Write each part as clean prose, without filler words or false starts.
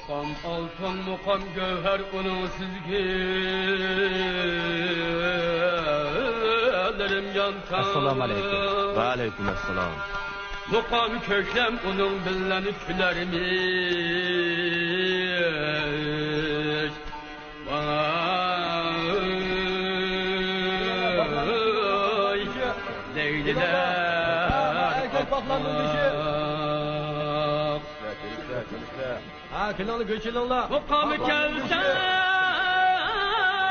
Muqam altın, muqam gövher onun sizgilerim yantan. Assalamu aleykum. Ve aleyküm esselam. Muqam köşem onun billen külermiş. Vay Leyliler Ha, kınalı göçülünla. Muqamı kelsen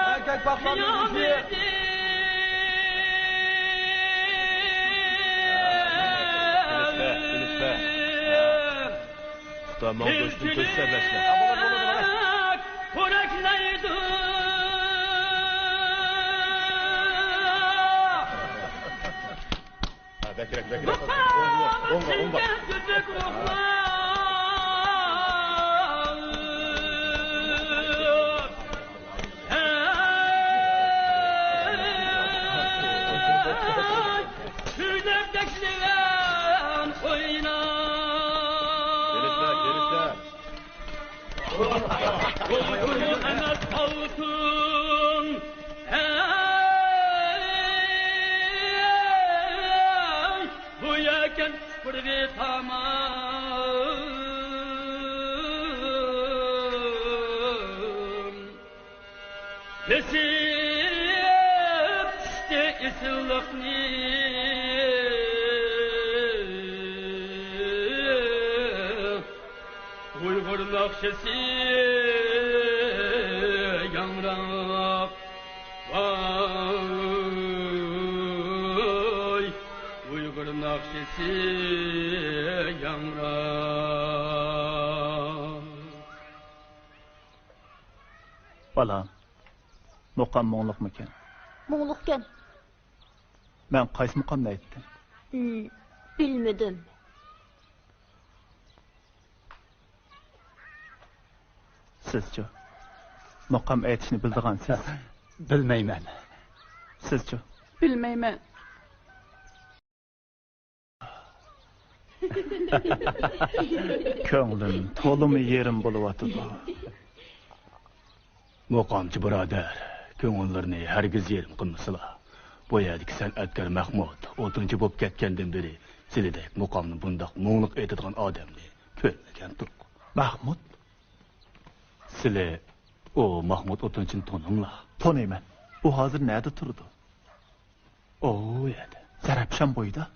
erkek baklanın düşü. Tamam, dostum, köşse besle. Kurekleydi Bekle. Onga. Sürdekliğen oynar. Kulu emet altın. Bu yeken bir tamam. Kesip işte isillikni. Uygur nakşesi yanrak. Vay Uygur nakşesi yanrak. Balam, muqam moğluq mıken? Moğluqken. Ben qaysi muqamni aytdim? Bilmedim. Sizce? Muqam aytishni bildigansiz? Bilmeymen. Sizce? Bilmeymen. Ko'nglim to'limi yerim bo'lyapti. Muqamcı birader, ko'ngillarni hergiz yerim qilmasılar. Bu yerdeki san'atkar Mahmud, 30 bo'lib ketgandan beri sizidek muqamni bundaq mo'ngluq aytadigan odamni ko'rmagan turq. Mahmud? Sizlar o Mahmud 30'ni taninglar. Tanıyman. U hozir nerede turdi? O yerda. Zarafshon bo'yida.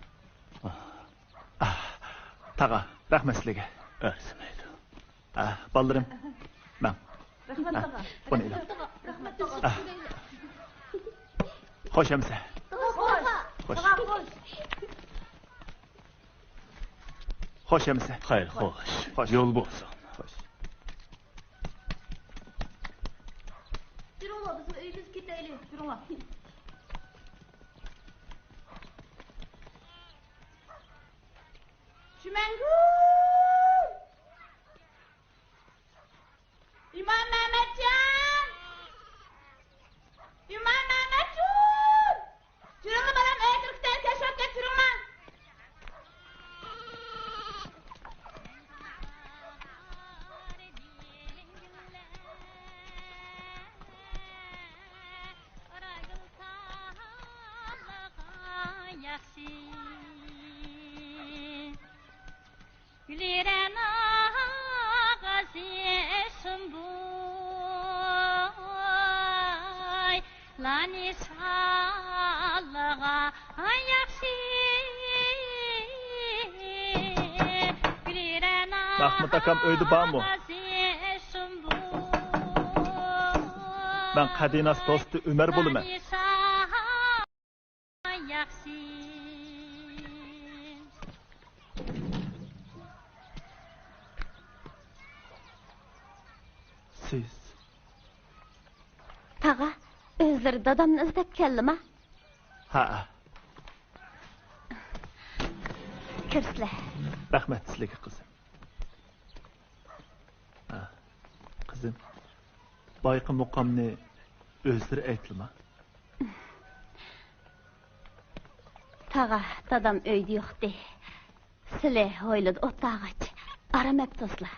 Tag'a, rahmat sizlarga. Arzimaydi. Ballarim. Men. Rahmat tağa. Buni ilam. Rahmat tağa. Xo'sh amsa. Xo'sh. Xo'sh amsa. Hayır, hoş. Hoş. Yol bolsun. Xo'sh. Yürüla bizim evimiz gidelim. Yürüla. Şümengül! İmam Mehmetcan! İmam Mehmetcan! Yürüla balam Öğütürk'ten keşfet getirinler. Güliren ağası sumbuy Lani sallağa ayaksi Güliren Mahmud akam öydü bağmı? Ben Kadinas dostu Ömer bulumen. Siz. Tağa, özleri dadamını izlep keldi mi? Ha. Kirsle. Rahmet sizlarga kızım. Kızım. Bayqı muqamni özleri aytdimi? Tağa, dadam öyde yo'qdi. Sizlar o'yladi o'tag'ich. Aramabsizlar.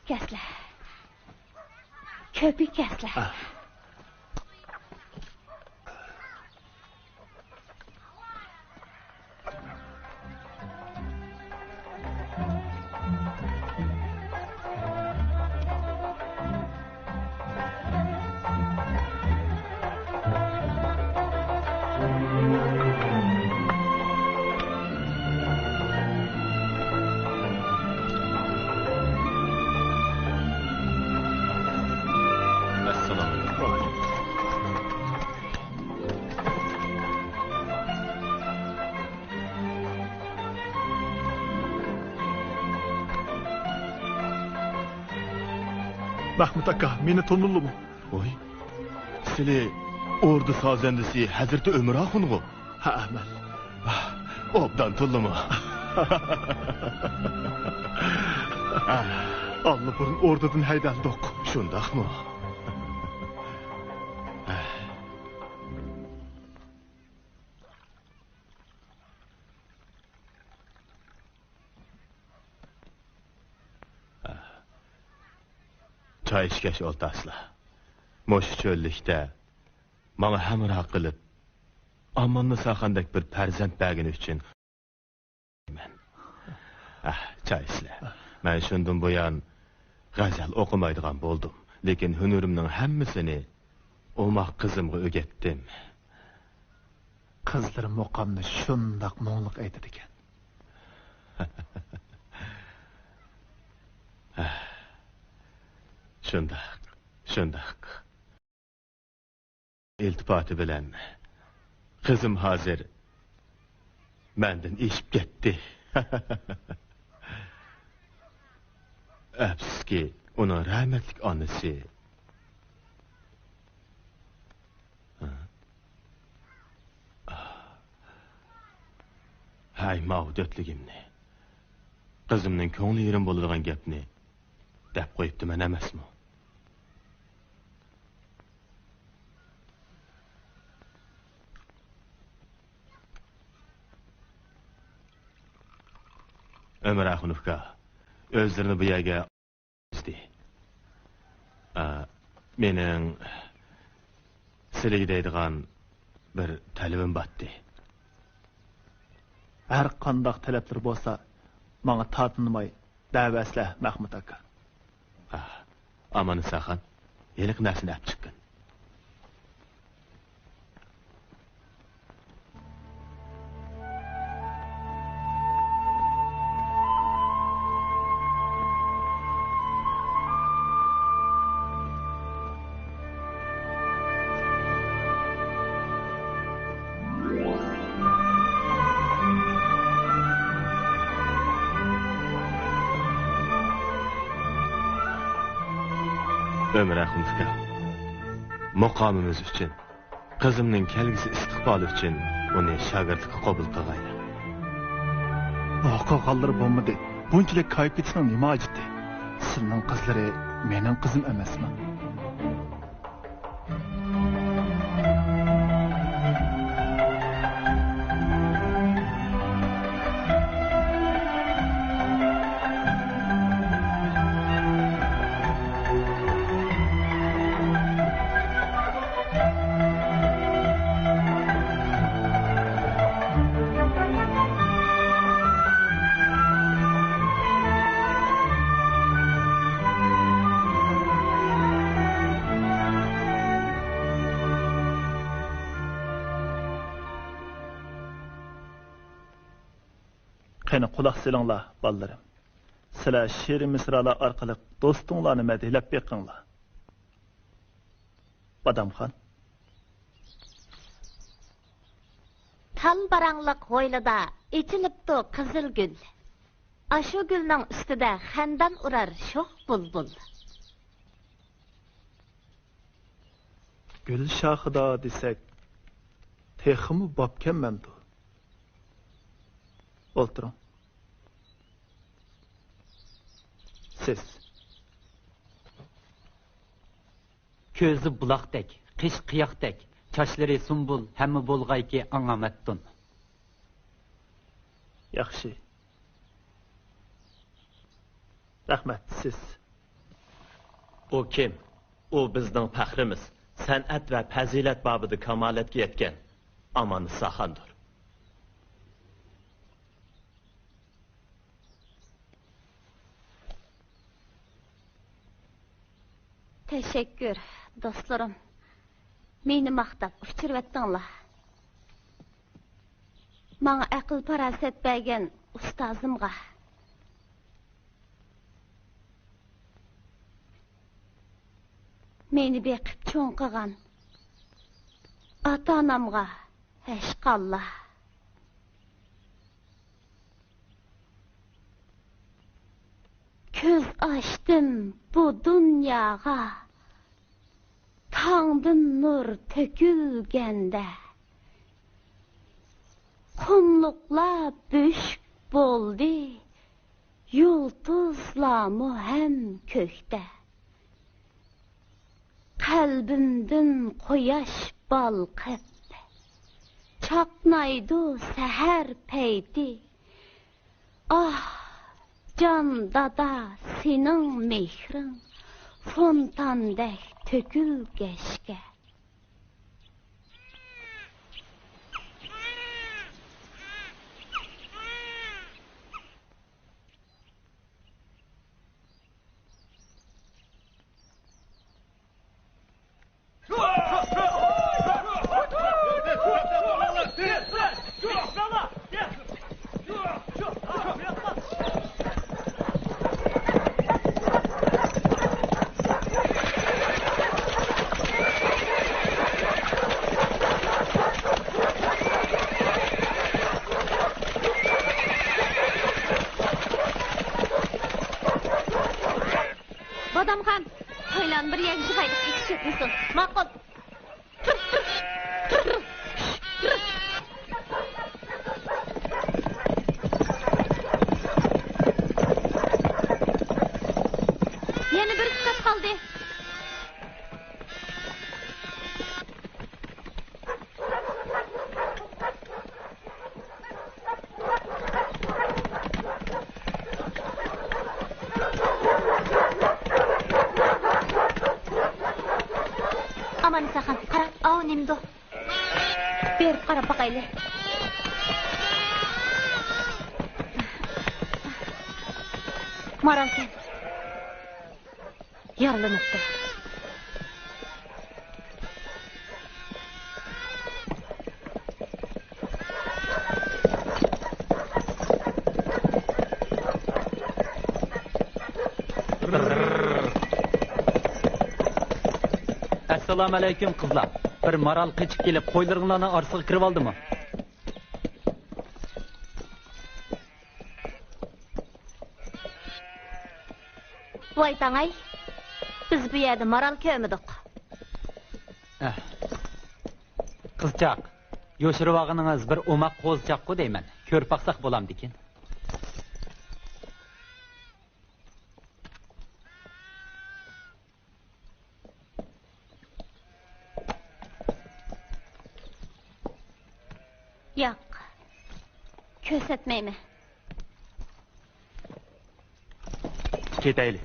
Kesler. Köpük kesler. Ah. Mahmud aka, meni tanıdın mı? Oy. Sili ordu sazendisi Hazreti Ömür Ahun'u. Ha, men. Obdan tulluma. Allah burun ordadan haydaldık. Şundaq mı? Çay içkeş oltasla. Moş çöllükte bana hamra qılıp amanlı saqandek bir perzent bəgin üçün çay içle. Ben şundan buyan gazel okumaydıgan boldum. Lekin hünürümün hemmisini olmaq kızımı ögettim. Kızlarım muqamni şundak moğluq aytadi ekan. Şundak. İltifatı bilen kızım hazır menden işip gitti. Əfsuski onun rahmetlik annesi hay mağdötlüğümni kızımның köңlü yerim boladigan gapni dep qo'yibdi men emasmi? Ömer Ahunovka özlerini bu yerga izdi. Mening sizlarga deydigan bir talabim batdi. Her qandaq talablar bolsa, manga tatınmay davasla Mahmud aka. Amanı saqan, yeliq narsani ap chiqqin. Ömer Ahunovka, muqamimiz uchun, qizimning kelgusi istiqboli uchun uni shogirdlikka qabul qilg'ayli. Vaqoqalları bo'lmadi. Bunchalik kayfiyatning nima ajiti? Sizning qizlari mening qizim emasmi? Qani quloq solinglar, bolalarım. Sizlar she'r misralar orqali do'stinglarni madihlab beqinglar. Badamxon. Tal barangliq hoylada içilipdi qizil gül. Aşu gülning ustida xandan urar sho'x bulbul. Gül şaxıda desek, teximi bobkanmandu. O'tiring. Siz. Ko'zi buloqdek, qish qiyoqdek, sochlari sumbul, hamma bo'lg'ayki angamatdun. Yaxshi. Rahmat, siz. O kim? O bizning faxrimiz. San'at va fazilat babida kamolatga yetgan Aman Saxondir. Teşekkür dostlarım. Meni maqtab uçurvatdinglar. Manga aql parasat bergan ustozimga. Meni beqib cho'ng qilgan ota-onamga hashqallah. Ko'z açtım bu dunyoga. Tağdın nur tökülgende. Kumlukla büşk boldi. Yulduzlamı hem kökte. Kalbimden koyaş balkıp. Çaknaydı seher peydi. Ah canda da senin mehrin. Fontandek tökül geçke. Badamxon, to'ylan bir yangi hayda ketishibmisan. Ma'qul. Yana bir kitap qoldi. Aman Saxon, qara, av nimdo. Bir qarab baqayli. Maralken. Yaralanıptı. Assalomu alaykum qizlar. Bir maral qichib kelib qo'ylaringlarni orsiga kirib oldimi? Voy tangay. Biz bu yerda maral ko'midik. Qizchaq, yo'shirvog'iningiz bir o'maq qo'zchaqku deyman. Ko'rib baqsaq bo'lamdikin. Yo'q. Ko'rsatmayman. Ketayli.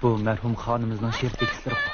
Bu merhum xonimizning she'r tekstlari.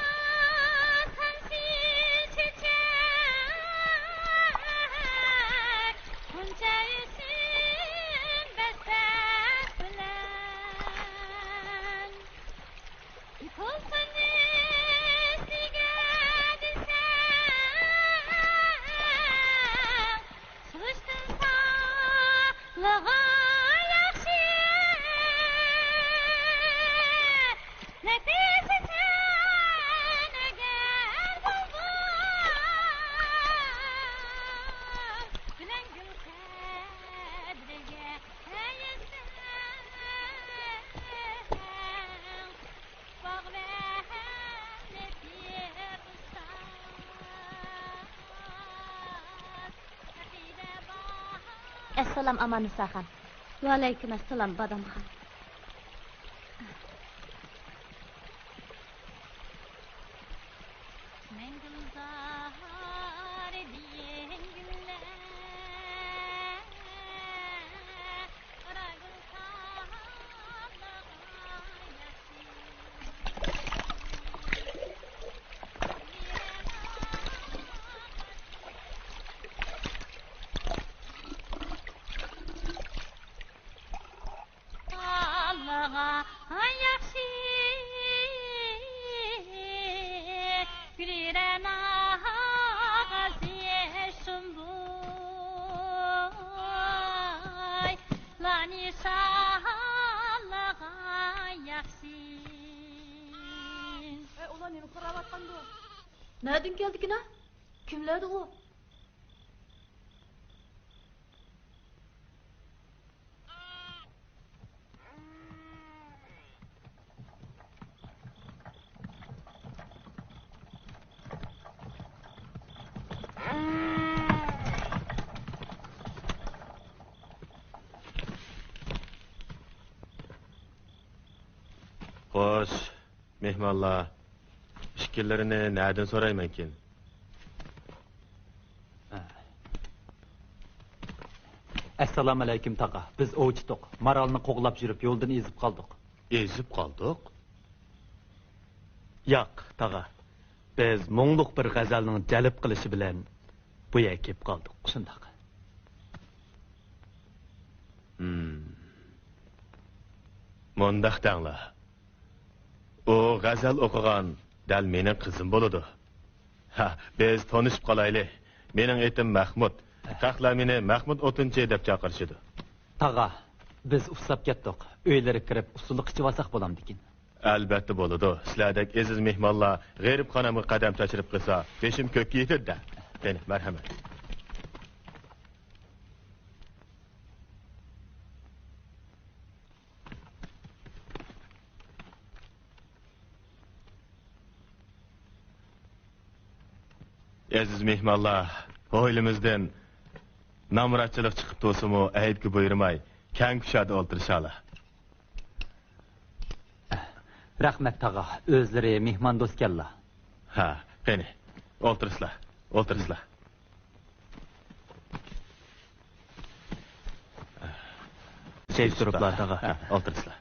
Assalom aman Musaxan. Va alaykum assalom Badamxon. Nereden geldik yine? Kimlerdi o? Xo'sh, mehmonlar. Fikirlerini nereden sorayım ekin? Assalomu alaykum taqa. Biz ovchidiq. Maralni qo'g'lab yurib yo'ldan ezib qoldik. Ezib qoldik? Yo'q, taqa. Biz mo'ngluq bir g'azalning jalb qilishi bilan bu yerga kelib qoldik. Shundoq. Mondaq danglar. O g'azal o'qigan dal mening qizim bo'ladi. Ha, biz tanışıp qalayli. Mening etim Mahmud. Qaqlar meni Mahmud o'tinchi deb chaqirishdi. Taqa, biz ufsab ketdik. Uylari kirib usulni qichib olsak bo'lamdikin. Albatta bo'ladi. Sizlardek aziz mehmonlar g'aribxonamga qadam tashirib qilsa, beshim ko'kka yetadi. Qani, marhamat. Aziz mehmonlar, oilimizdan namratchilik chiqib to'simi aybga buyurmay, kang kushada o'ltirishali. Rahmat taqa, o'zlari mehmon do'stkanlar. Ha, qani, o'ltirsizlar, o'ltirsizlar. Turiblar taqa. O'ltirsizlar.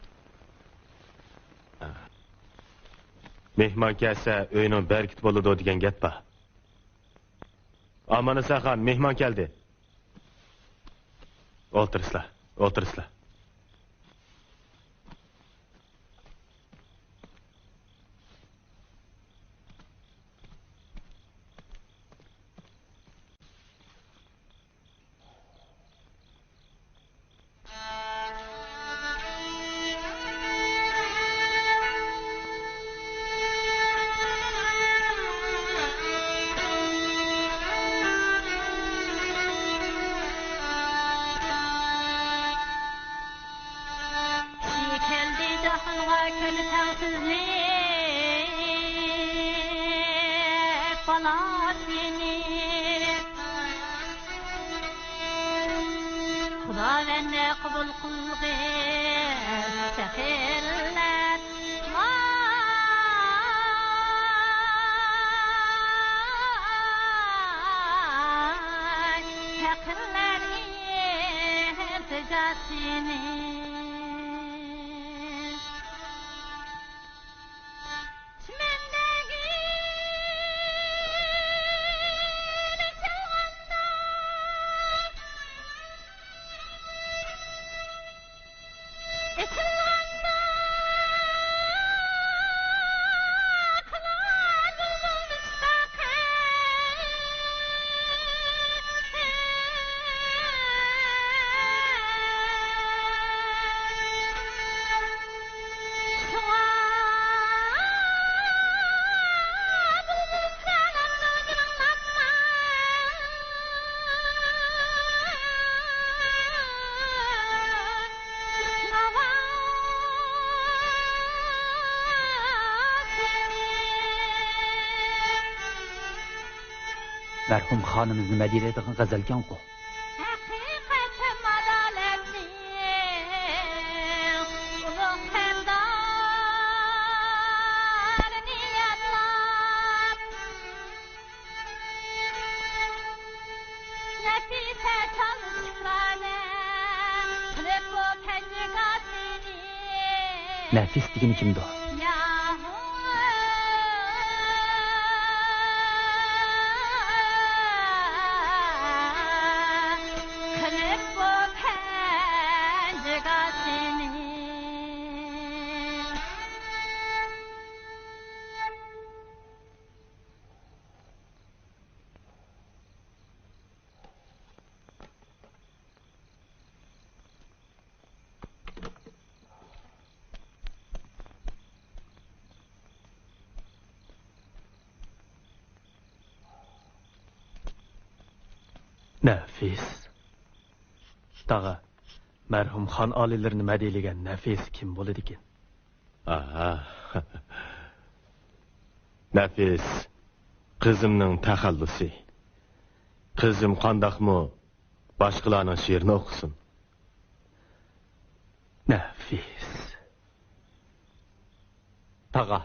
Mehmon kelsa, uyning berkit bo'ladi degan gap bor. Amanısaxan, mehmon keldi. O'tirsizlar, o'tirsizlar. Merhum xonimiz nima deydigan g'azalkan ku. Haqiqatim adolatli, ulug' hamdor niyatlar. Nafisa çalışlarni qilib bu panjigasini. Nafis degani kimdi? Nafis. Dağa, merhum xon olilerini madeyligen Nafis kim bo'ladi ekan? Aha. Nafis, qizimning taxallusi. Qizim qandaqmı başqalarning she'rini o'qisin. Nafis. Tağa,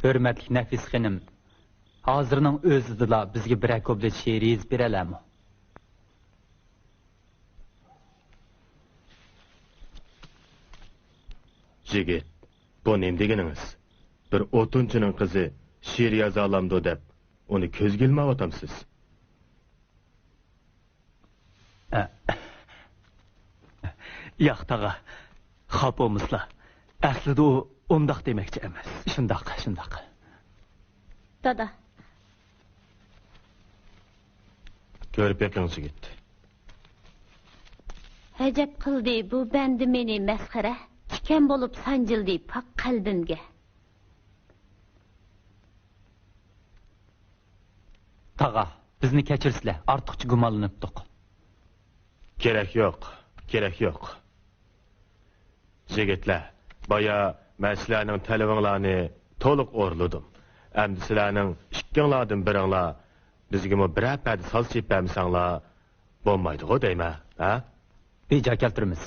hürmetli Nafis xanım, hozirning o'zidala bizga bir ko'plet she'r yozib beralami? Jigit, bu nem deganiniz? Bir o'tinchining qizi she'r yoza olamdi deb, uni ko'zga ilmayapsiz. Yo'q, tağa. Xop bo'lmaslar. Aslida u undoq demoqchi emas. Shundoq. Dada, Ko'rib beqing Jigit. hajab qildi bu bandi meni masxara. Tikan bo'lib sanjildi pak qalbimga. Tağa, bizni kechirsizlar, ortiqcha gumonlanibdik. Kerak yo'q. Jigitlar, baya men sizlarning talabinglarni to'liq o'rladim. Endi sizlarning ikkinglardan biringlar bizga biror padi solib bermasanglar bo'lmaydi-ku deyman, ha? Beja keltiramiz.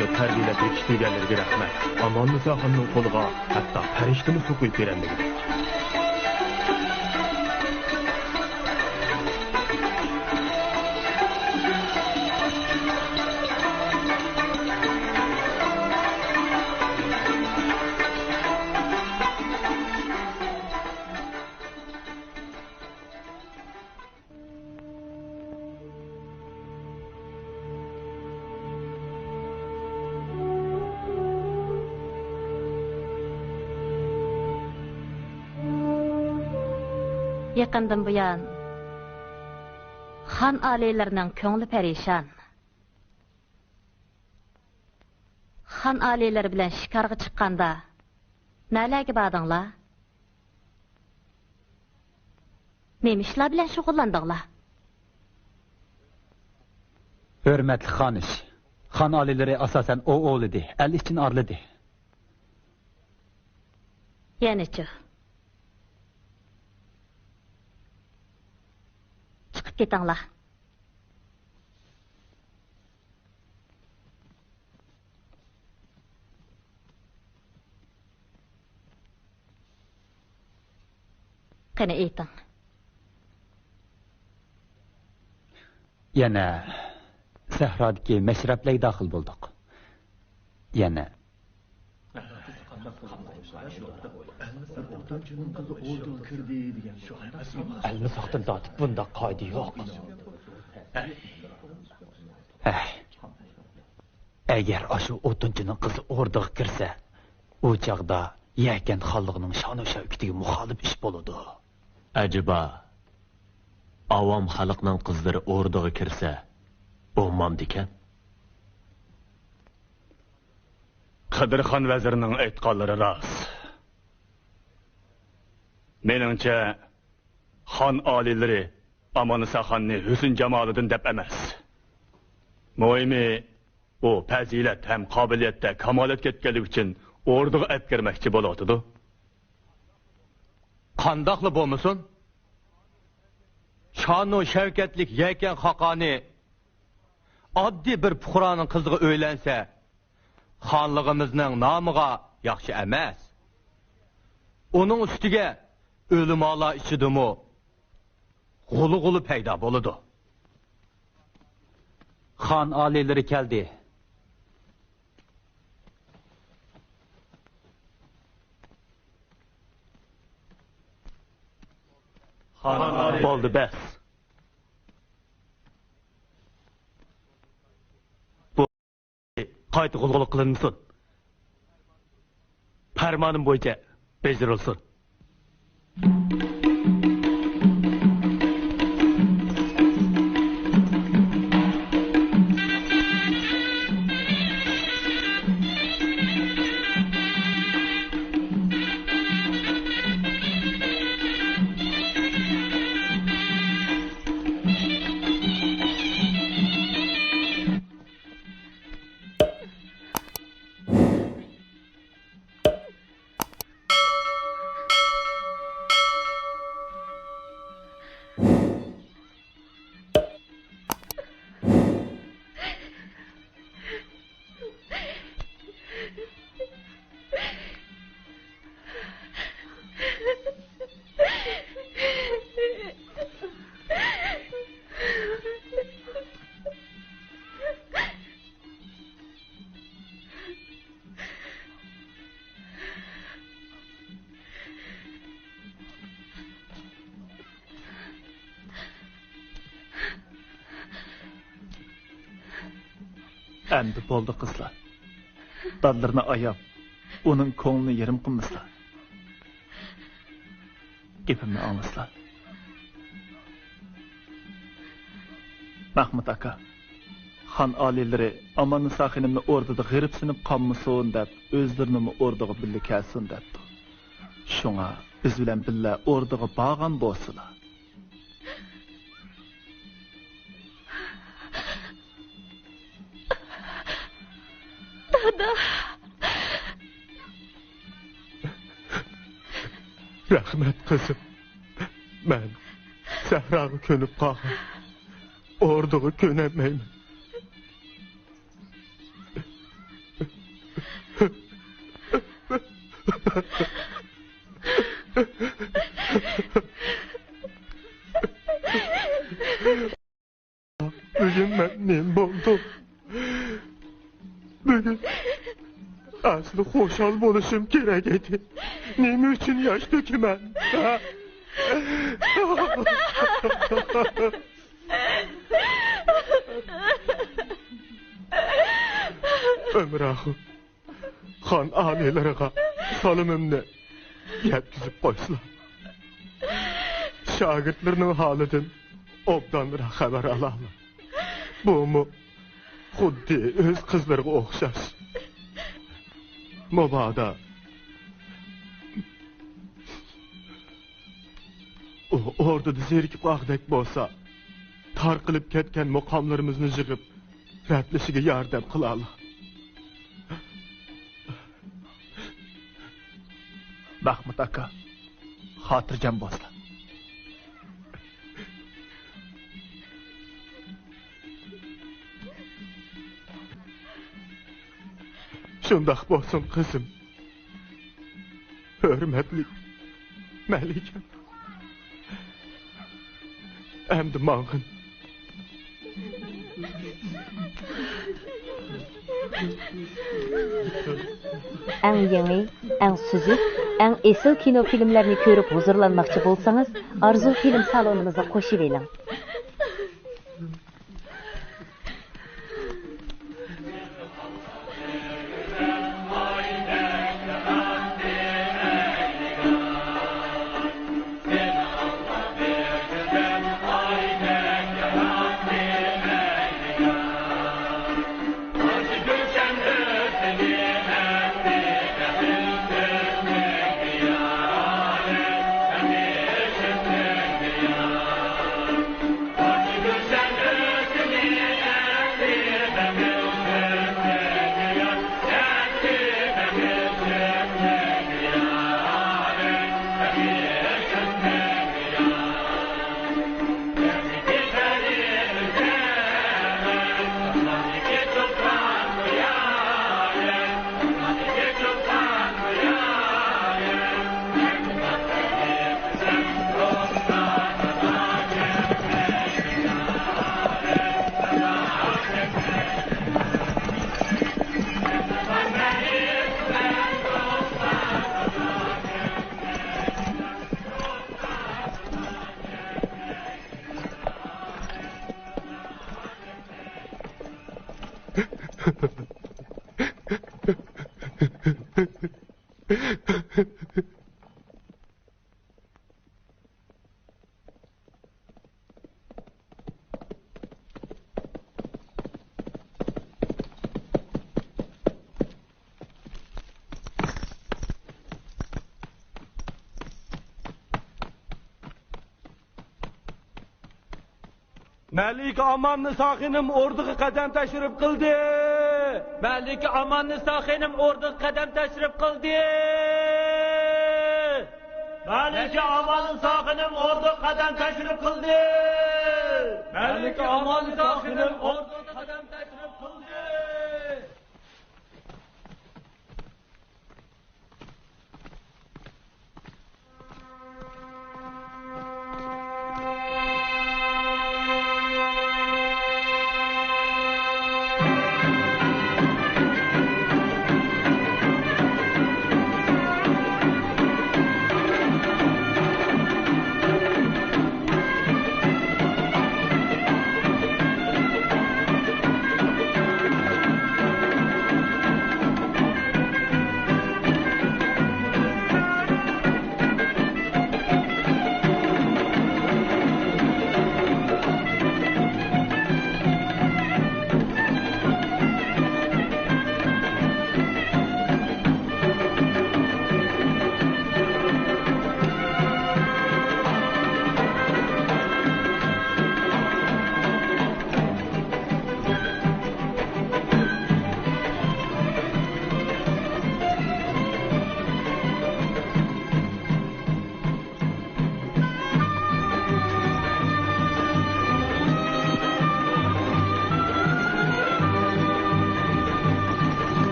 uni tarbiyalab yetishtirganlarga rahmat. Amonniso xonning qo'liga hatto farishtani suv quyib berganligi. Yaqindan buyon xon oliylarining ko'ngli perişan. Xon oliylari bilan shikarga chiqqanda nalarga bordinglar? Nima ishlar bilan shug'ullandinglar? Hürmetli xaniş. Xon oliylari asosan o'g'il edi, el için arlidi. Yanichi. Chiqib ketinglar. Qani ayting. Yana sahrodagi mashrablarga daxil bo'ldik. Yana Almisoqdan tortib bunda qoida yo'q. Agar o'sha o'tinchining qizi o'rdiga kirsa, u chaqda yakan xalqning shon-u shavkatiga muxolif ish bo'ladi. Ajiba avom xalqning qizlari o'rdiga kirsa, bo'lmamdikan? Qadirxon vazirining aytganlari rost. Meningcha xon oliylari Amonisa xonni husn jamolidan deb emas. Muhimi u fazilat ham qobiliyatda kamolat ketganligi uchun o'rdiga olib kirmoqchi bo'ladi. Qandoqli bo'lmasin? Shonu shavkatlik yakan xaqoni oddiy bir fuqaroning qiziga o'ylansa, xonligimizning nomiga yaxshi emas. Uning ustiga o'limolar ichidimi g'ulu paydo bo'ladi. Xon oliylari keldi. Bo'ldi bas. Bu qayta qo'lg'oliq qilinsin. Farmonim bo'yicha bajarilsin. Endi bo'ldi qizlar. Dadlarni ayab, uning ko'nglini yerim qilmaslar. Gapimni anglasizlar. Mahmud aka, xon oliylari Amonisa xonimni o'rdida g'iribsinib qolmasin deb, o'zlarini o'rdiga birga kelsin debdi. Shunga biz bilan birga o'rdiga borgan bo'lsalar. Rahmat qizim. Men sahroga ko'nib qolgan. O'rdiga ko'namayman. Bugün ben neyim buldum? Bugün aslında hoşal buluşum gerek idi. Neyim için yaş dökümen? Ömür ahı, han aneleriga salımımni yetkizip koysla. Şagirtlerinin halidan obdanlıra haber alalım. Bu mu xuddi öz kızlarga okşaş. Mobada o orada zerikip ağdek bolsa tarqılıp ketken muqamlarımızını jığıp rətlişige yardam qılalı. Mahmud aka, hatırcam bozla. Şundaq bolsun kızım. Hürmetli Melikem. Emdi mağın. Eng yeni, eng süzük, eng esil kino filmlerini körüp huzurlanmakçı bolsanız, Arzu film salonunuza koşuverin. Malika Amanni Saxinim o'rdiga qadam tashrif qildi. Malika Amanni Saxinim o'rdiga qadam tashrif qildi. Malika Amanni Saxinim o'rdiga qadam tashrif qildi. Malika Amanni Saxinim o'rdiga qadam tashrif qildi.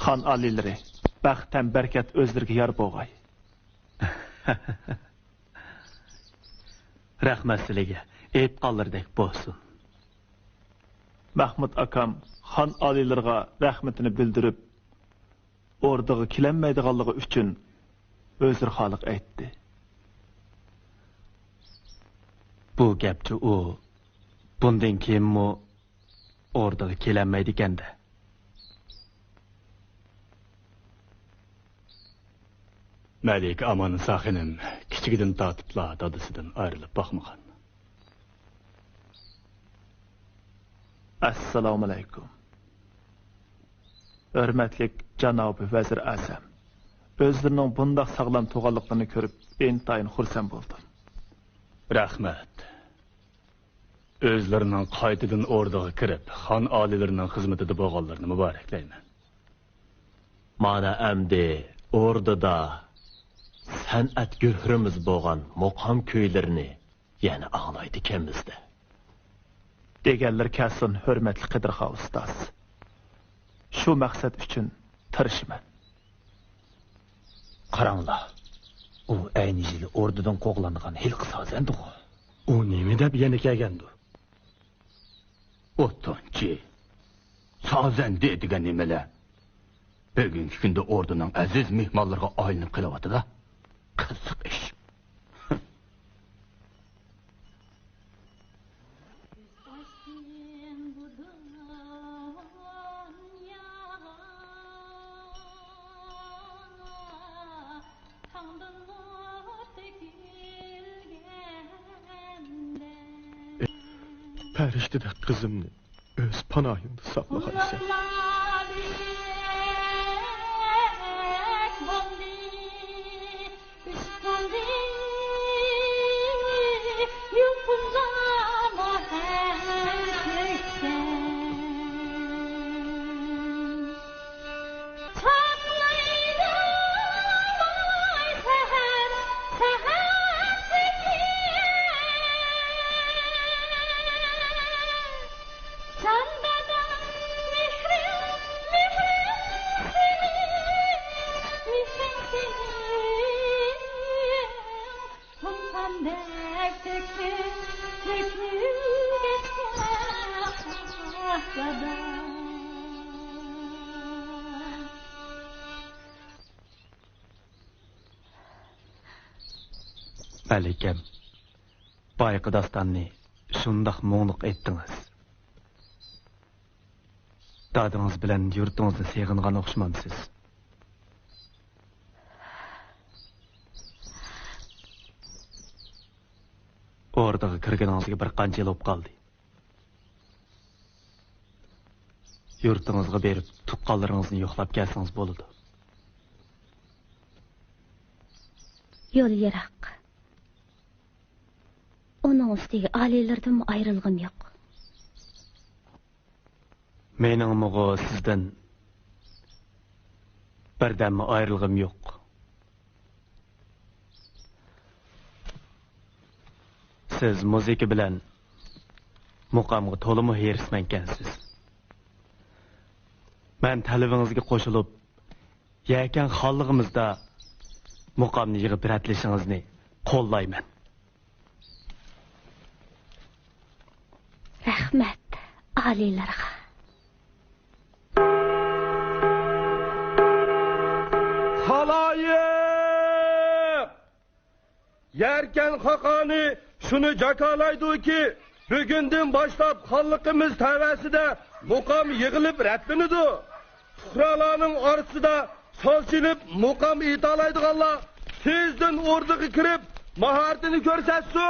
Xan aliləri, bəxtən bərkət özlərə yar boğay. Rəhmət sizlərə, eyib qalırdək bolsun. Mahmud akam xan alilərə rəhmətini bildirib, ordağı kilənməydiğanlığı üçün özür xalıq etdi. Bu gəpçi o, bundan keyin mu ordağı kilənməydi kəndə. Məlik amanın saxinim, kiçikdən tatıpla dadısıdan ayrılıb baxmağın. Assalamu aleykum. Hörmətlik Cənab-ı Vəzir Əzəm, özlərinin bundaq sağlam tuğallıqlarını görüb intayın xursən buldum. Rəhmət. Özlərinin qaytıdan ordağı kirib, xan alilərinin xizmətində boğanlarını mübarəkləyəm. Mana əmdi orada sənət göhrümüz boğan muqam köylərini, yəni ağlaydı kəmizdə. Degəllər kəsin hörmətli Qıdırxa ustaz. Şu məqsəd üçün tırışmən. Qaranglar, o aynı ordudan qoğlanğan hilqi sazandı o. O nemi dəb yeni kəlgəndu? Otunci, sazəndi edigən nemələ? Bugünkü gündə ordunun əziz mihmallarına ayınıb qılavatı da. Kızık iş. Pərişdi də qızımını öz panayında saxlaxarsan. Məlikəm, bayqı dastanını şundaq muğluq etdiniz. Dadınız bilən yurtunuzda seğinğan oxşmamsınız. Ordağı kirginizga bir qancha yil o'p qaldi. Yurtunuzga berib, tuqqanlaringizni yo'qlab kelsangiz bo'ladi. Yo'l yiroq. Onun üstüge ailelerden ayrılgım yok. Mening muğu sizden birden ayrılgım yok. Siz müzik bilen muqamga to'liq herismankansiz. Men talabingizga qo'shilib, yakan xonlig'imizda muqamni yig'ib ratlashingizni qo'llayman. Rahmet alilerine. Halayık! Yerken Hakani şunu cakalaydı ki, bugünden başlap halkımız teveside mukam yığılıp retminidu. Fukralarının arasında solçilip mukam italaydı Allah. Sizden orduğa kirip maharetini görsetsin.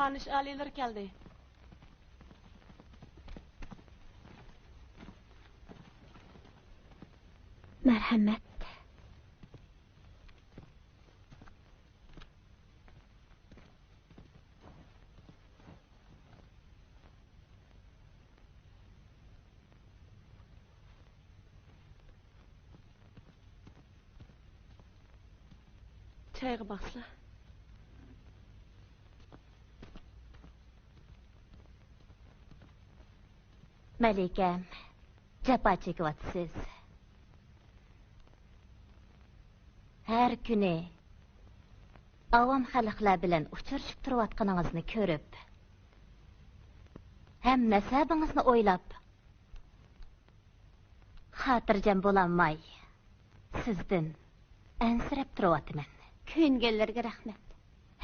xanish aliler keldi. Merhamet. Çayga basla. Malikam, japa chekyapsiz. Her kuni avam xalqlar bilan uchrashib turayotganingizni ko'rib, ham nasabingizni o'ylab, xotirjam bo'lolmay, sizdan ansirab turayotman. Ko'ngillarga rahmat.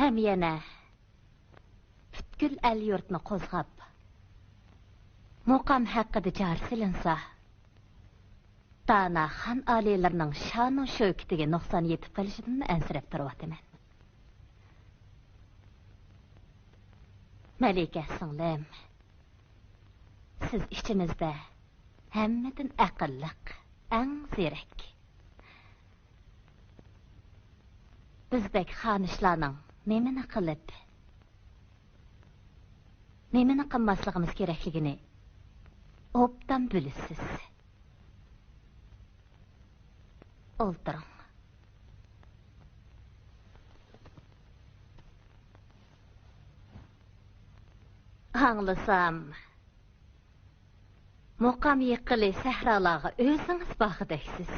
Ham yana butkul el yurtni qo'zg'ab, muqam haqida jar silinsa, Dana xan alilarning sha'nu shavkatiga nuqson yetib qolishidan ansirab turayotman. Malika singlim, siz ichimizda hammadan aqlliq, eng zerek. Bizdek xonishlarning nimani qilib, nimani qilmasligimiz kerakligini obdan bilasiz. O'ltiring. Anglasam, muqam yiqili sahralarga o'zingiz bag'idaysiz.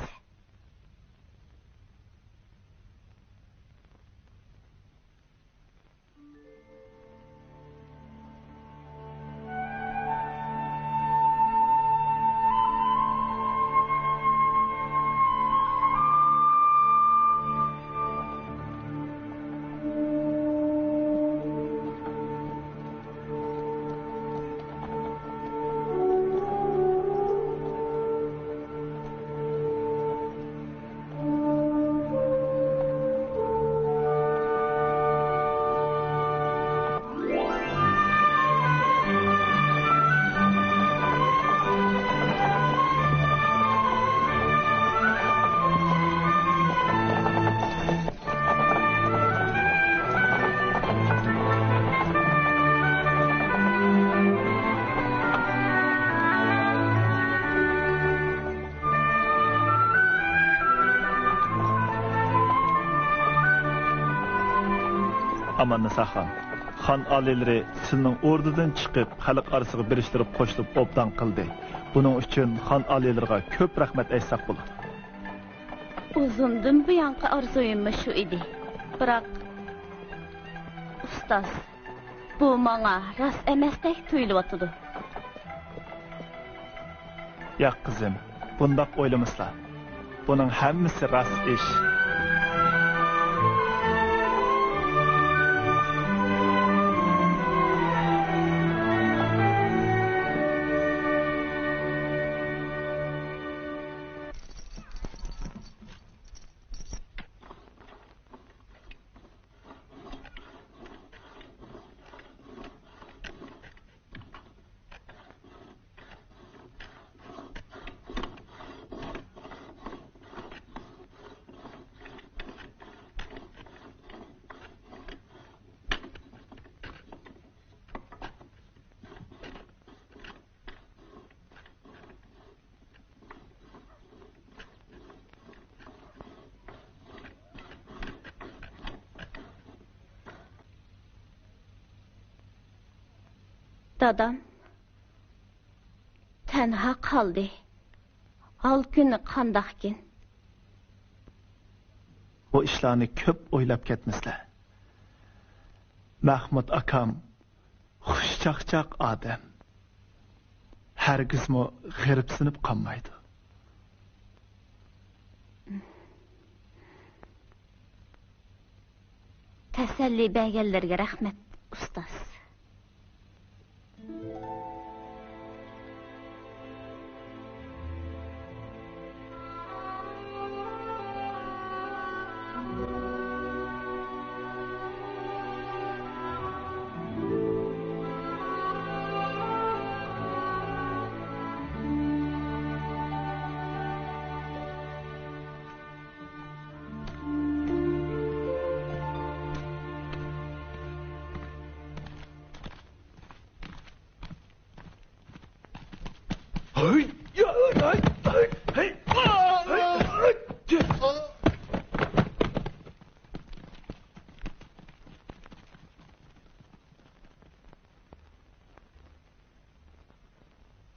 Amanisa xon, xon alileri sizning ordudan chiqib, xalq arasıga birishtirib qo'shilib obdan qildi. Buning uchun xon alilerga ko'p rahmat aytsak bo'ladi. Uzundan buyanqi arzuyim shu edi. Biroq ustoz, bu menga rost emasdek tuyulyapti. Ya qizim, bundaq o'ylamaslar. Buning hammasi rost ish. Dadam tenha qaldı. Al günü qandaqkin. Bu ishlarni ko'p o'ylab ketmislar. Mahmud akam xushchaqchaq odam. Hargizmi g'iribsinib qolmaydi. Tasalli berganlarga rahmat, ustoz.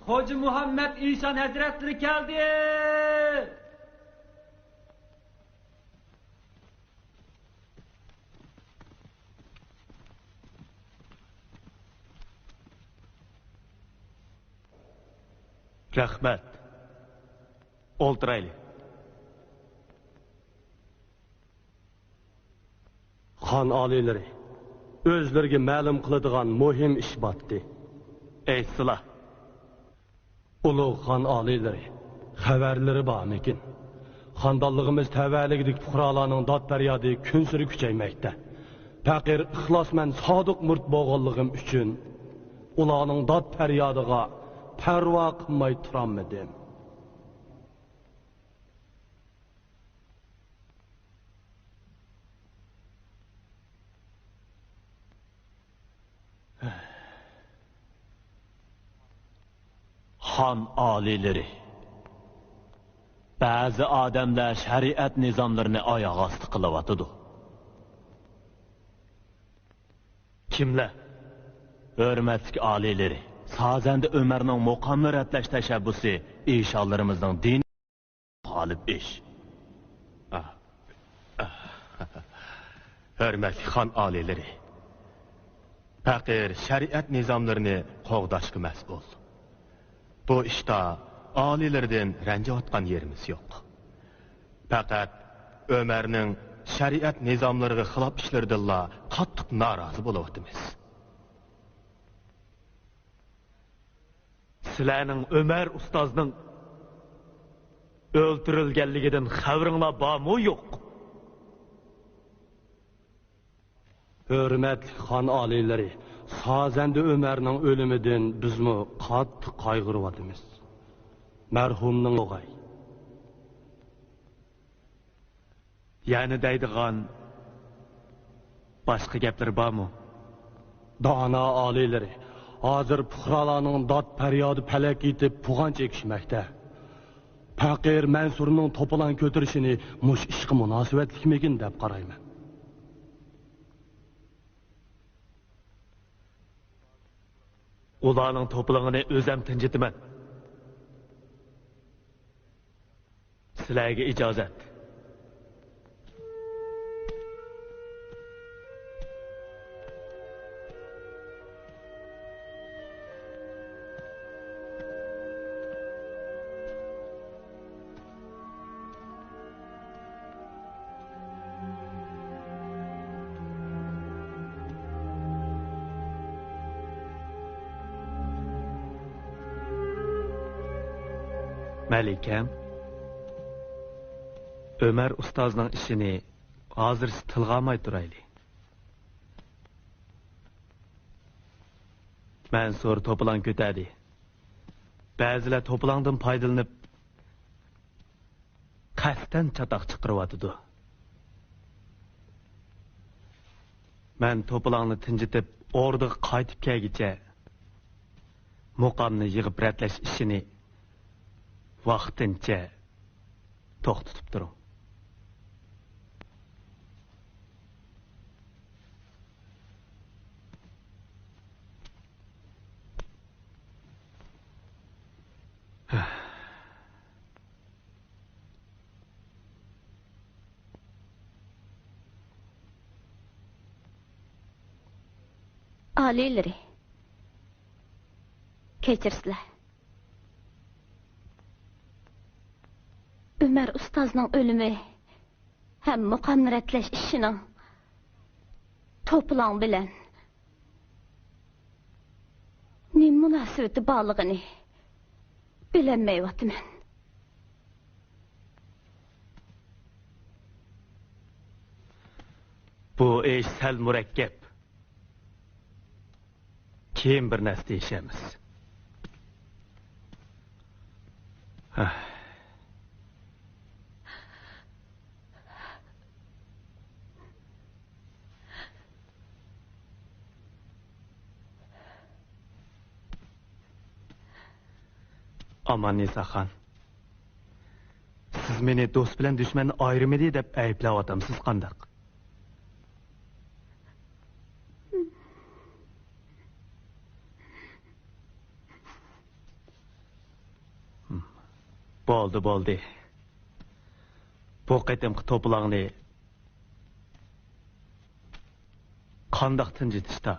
Hoca Muhammed İhsan Hazretleri geldi. Rahmet. Oltirayli. Xan aliyleri, özlerine ma'lum qiladigan muhim ish botdi. Aytsila. Ulug' xan aliyleri, xabarlari bormikin? Xandonligimiz tavalligidik fuqarolarning dod faryodi kun sari kuchaymoqda. Faqir ixlosmand sodiq murt bo'lganligim uchun ularning dod faryodiga parvo qilmay turolmadim. Xan aliyleri. Ba'zi odamlar shariat nizomlarini oyoq osti qilyotidi. Kimlar? Hurmatli aliyleri. Sazanda Ömerning muqamni ratlash tashabbusi inshollarimizning din g'olib ish. Hurmatli xon aliyleri. Faqir shariat nizomlarini qo'g'dashga mas'ul. Bu ishda aliylerden ranjayotgan yerimiz yo'q. Faqat Ömerning shariat nizomlariga xilof ishlaridanla qattiq norozi bo'lyapmiz. Sizlarning Ömer ustozning o'ldirilganligidan xabaringlar bormi yo'q? Hurmatli xon aliyleri, Sazanda Ömerning o'limidan bizmi qattiq qayg'uryapmiz. Marhumning o'g'ay. Yani deydigan boshqa gaplar bormi? Dana aliyleri, hozir fuqarolarning dod faryodi palak yetib pug'on chekishmoqda. Faqir Mansurning to'polon ko'tarishini mush ishga munosabatlikmikin deb qarayman. Ularning to'polonini o'zim tinjitaman. Sizlarga ijozat. Malikam, Ömer ustozning ishini hozir tilga olmay turayli. Mansur to'polon ko'tadi. Ba'zilar to'polondan foydalanib qasddan chatoq chiqaryotidi. Men to'polonni tinjitib, o'rniga qaytib kelgicha muqomni yig'ib ratlash ishini vaqtincha to'xtatib turing. Aliyleri. Kechirsizlar. Ömer ustozning o'limi ham muqomni ratlash ishining to'polon bilan nim munosabati borligini bilolmayapman. Bu ish sal murakkab. Keyin bir narsa deyishamiz. Aman Nisaxon. Siz meni do'st bilan dushmanni ayrimidi deb ayblayapsiz qandaq? Bo'ldi. Bu qitimqi to'plangni qandaq tinchitishda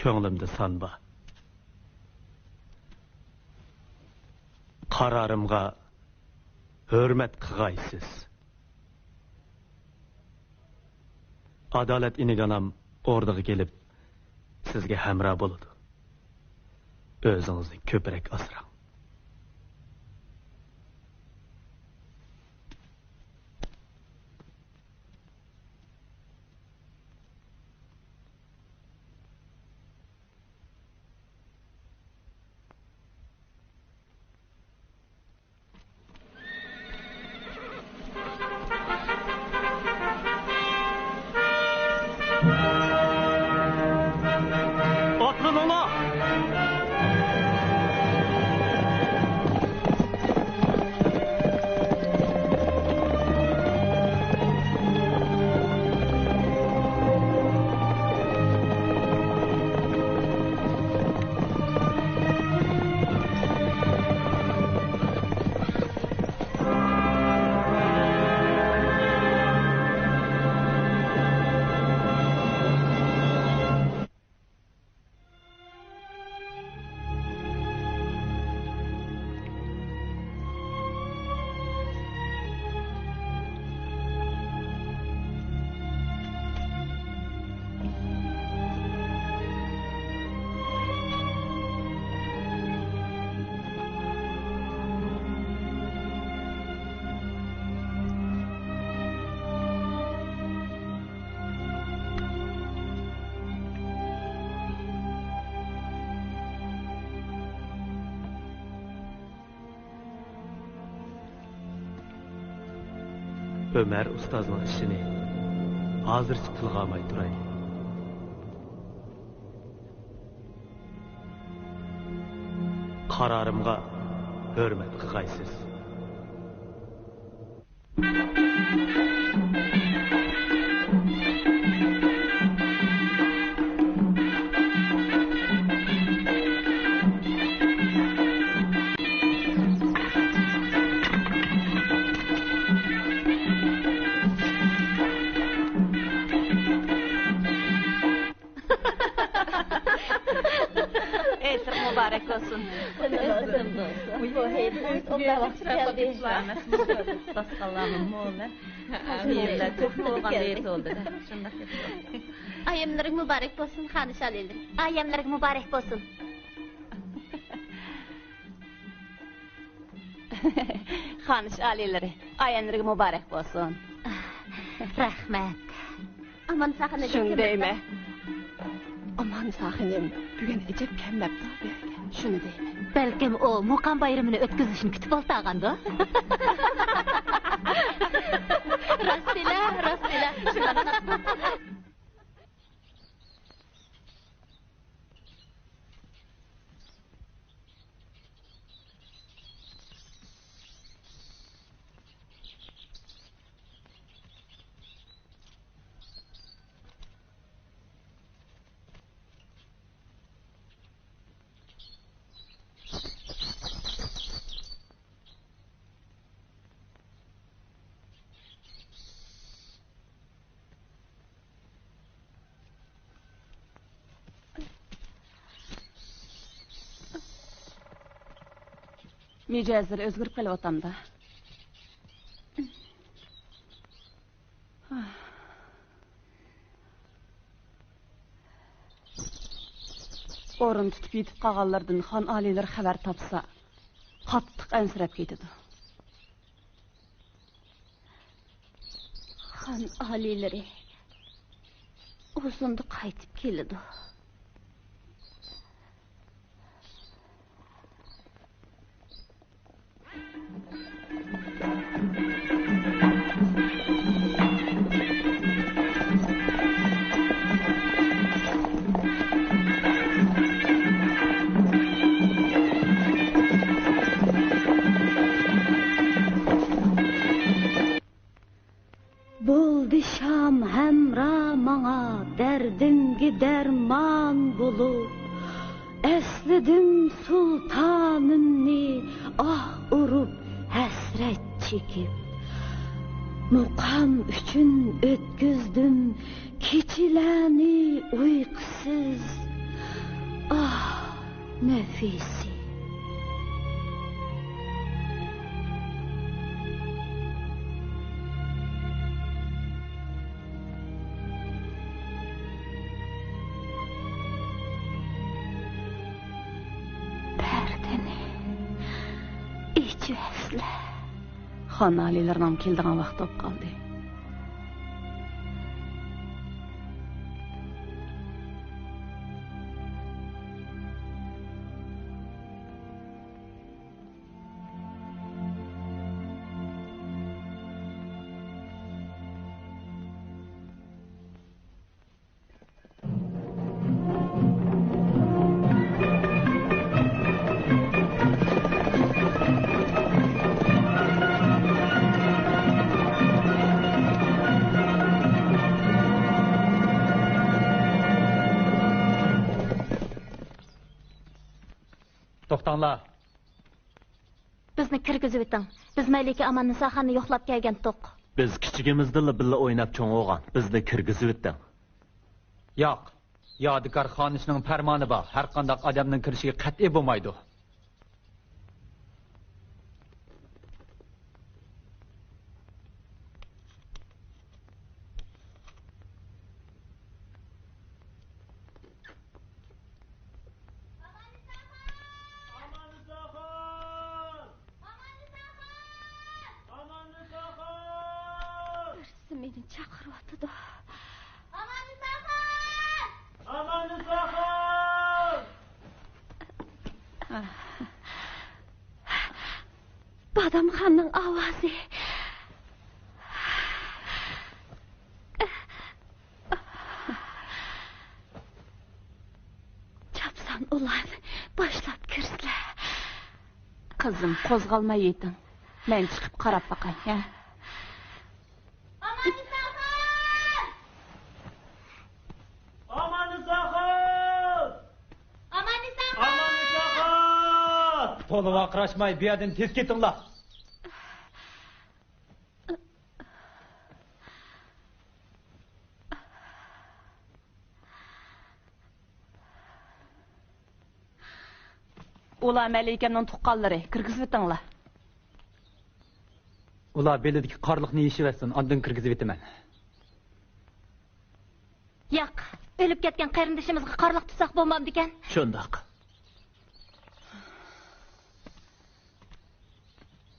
ko'nglimda son bor. Qararimga hurmat qilg'aysiz. Adolat iniganam o'rniga kelib sizga hamroh bo'ladi. O'zingizni ko'proq asrang. Ömer ustozning ishini hozircha tilga olmay turaylik. Qararimga hurmat qilg'aysiz. Mübarek olsun. Bu heyet onda vakit geldi. Basqallarım oğlan. Yerler çok olgan deyet oldu da. Ayemlerin mübarek olsun Xaniş Aliler. Ayemlerin mübarek olsun. Xaniş Alileri. Ayemlerin mübarek olsun. Rahmet. Aman sakın Şunu deyme. Aman sahinim, bugün ecep kemmepti abi. Şunu deyme. Belkim o Muqam bayramını ötküzüşünü kütüp oltağandı. Rastila. Mecazir özgürüp kalıp otamda. Orun tutup yetip qağallardan Xan Aliler xabar tapsa, qattiq ansirab ketidi. Xan Alileri uzundu qaytib kelidi. mağa dərdimge dərman bulup, əslidim sultanımni ah urup həsret çekip, muqam üçün ötküzdüm keçiləni uykusuz, ah nefisi. Xan alilərdən keldiğən vaxt olub qaldı. To'xtanglar. Bizni kirgizib o'ting. Biz Malika Amanniso xonni yo'qlab kelgan to'q. Biz kichigimizdilla billa o'ynab cho'ng o'g'an. Bizni kirgizib o'tding. Yo'q. Yodikor xonishning farmoni bor. Har qanday odamning kirishiga qat'iy bo'lmaydi. Meni chaqiryapti-da. Amannisoxon! Badamxonning ovozi. Chapsan ular boshlab kirsizlar. Qizim, qo'zg'almay yeting. Men chiqib qarab baqay, ha? To'liq vaqrashmay, bu yerdan tez ketinglar. Ular Malikaning tuqqanlari, kirgizib o'tinglar. Ular belidagi qorliqni yeshiversin, ondan kirgizib o'taman. Yo'q, o'lib ketgan qarindishimizga qorliq tutsak bo'lmamdi ekan. Shundoq.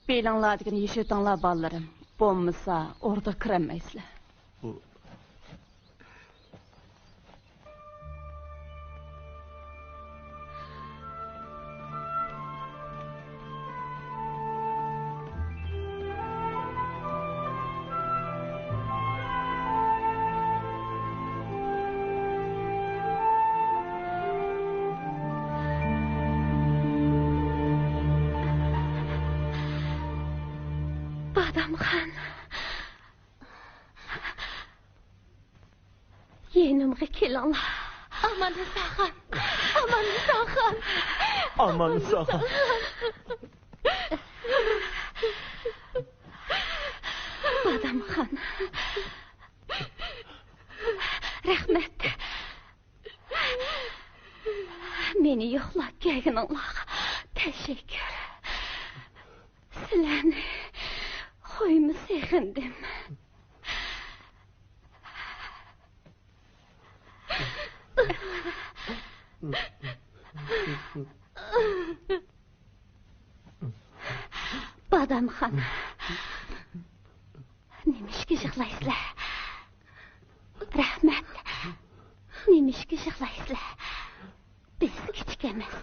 Belanglardigini yeshitinglar bolalarım. Bo'lmasa, orada kiramaysizlar. Badamxon. Yenimga kelinglar. Amannisoxon. Amannisoxon. Amannisoxon. Badamxon. Rahmat. Meni yo'qlab kelganinglarga tashakkur. Sizlarni Xoymu sevindim. Badamxon. Nemishga yig'laysizlar? Rahmat. Nemishga yig'laysizlar? Biz kichik emas.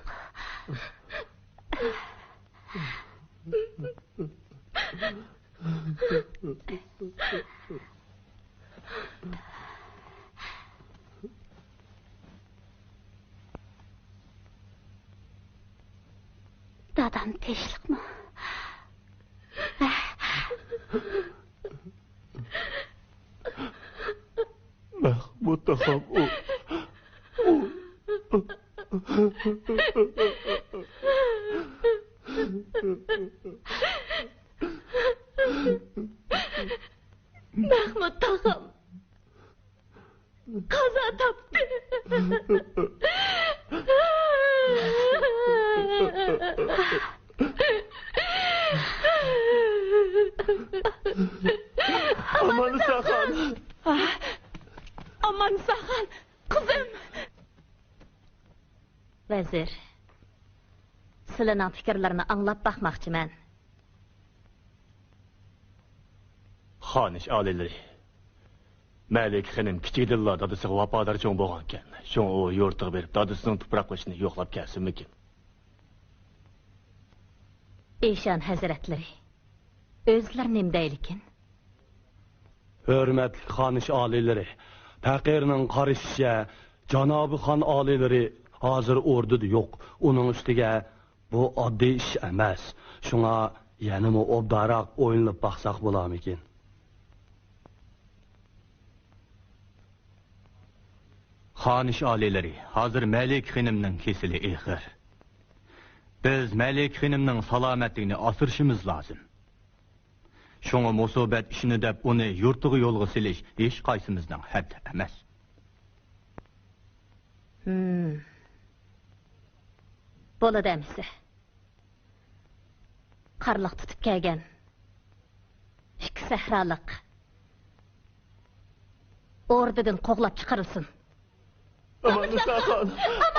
Dadam tinchlikmi? Mahmud. mutlaqam o. Mahmud tağam. Kaza taptı. Aman Sahan. Aman Sahan, kızım. Vezir, sizlarning fikrlarini anglab bakmakçıman. Xanish oliylari. Malik xonim kichikdilla dadasiga vafodor cho'ng bo'lgan ekan. Shun u yo'rtiq berib, dadasining tuproqlashini yo'qlab kelsinmikin. Eşan hazretleri, özler nimdeylikin? Hürmetli xanish oliylari, faqirning qarashicha janobi xon oliylari hozir o'rdida yo'q. Uning ustiga bu oddiy ish emas. Shunga yanama obdaroq o'yinlab baqsaq bo'larmikin? Xanish oliylari, hozir Malik xonimning kesili eg'ir. Biz Malik xonimning salomatligini asırışımız lazım. Şoňa musobat işini dep uni yurtiga yo'lga silish hech qaysimizning haddi emas. Bo'ladi emisi. Qarliq tutib kelgan. Ikki sahraliq. Ordadan qo'g'lab chiqarilsin. Aman Sahan.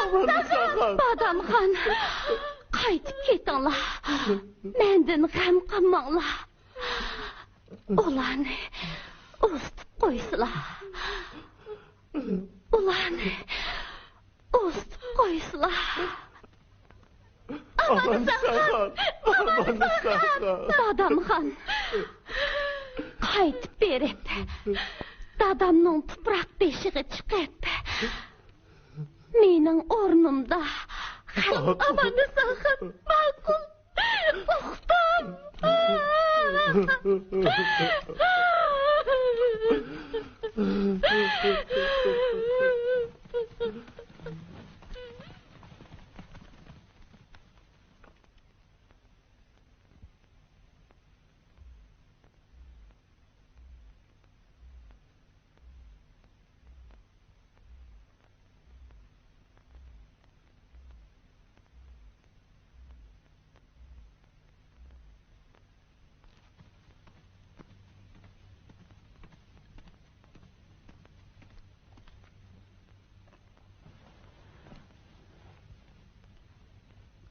Aman Sahan. Badamxon. Qaytib ketinglar. Mendan g'am qilmanglar. Ularni ustib qo'ysizlar. Ularni ustib qo'ysizlar. Aman Sahan. Aman Sahan. Badamxon. Qaytib berib. Dadamning tuproq beshig'i chiqib. Mening o'rnimda aman Sahan ma'qul. Uxtam.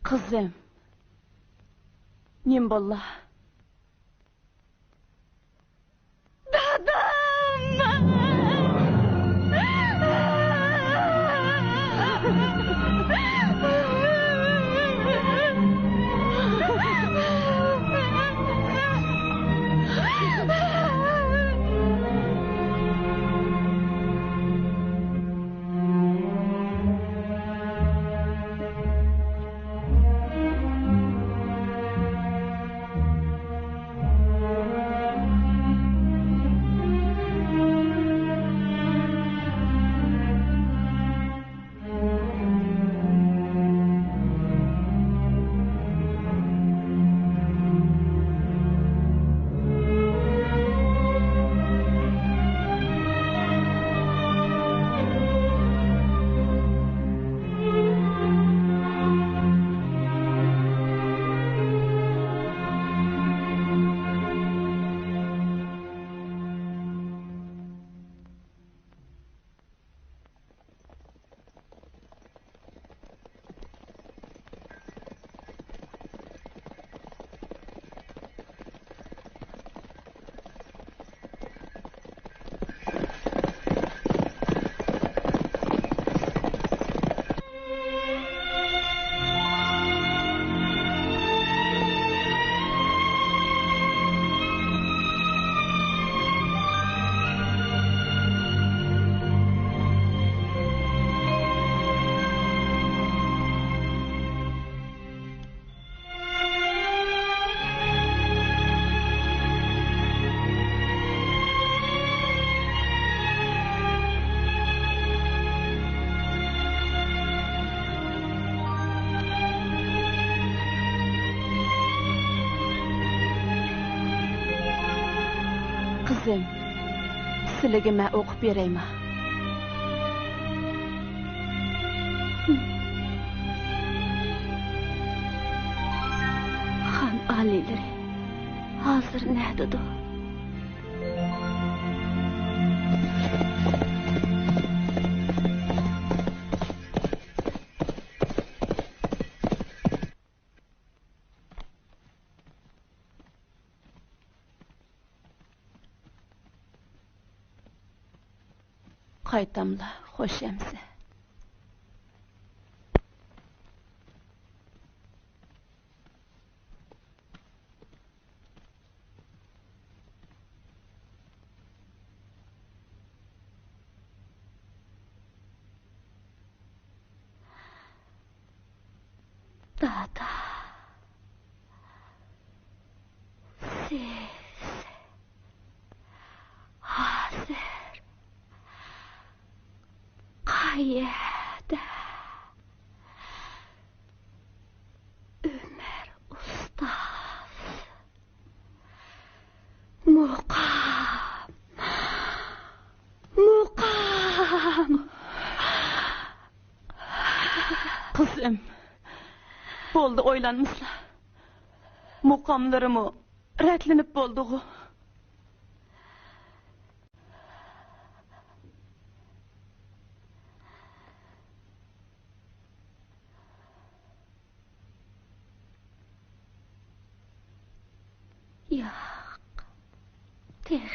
Kızım. Nimbollah. Kızım, sizlarga men o'qib berayman. Xan aliylari hozir nerede? Qaytamla, xo'sh emsi. Dada. Siz hazır qayerda? Ömer Ustaz. Muqam. Kızım, bo'ldi o'ylanmışlar. Muqamlarımı rətlenib bo'ldi-ğu. Yo'q. Tex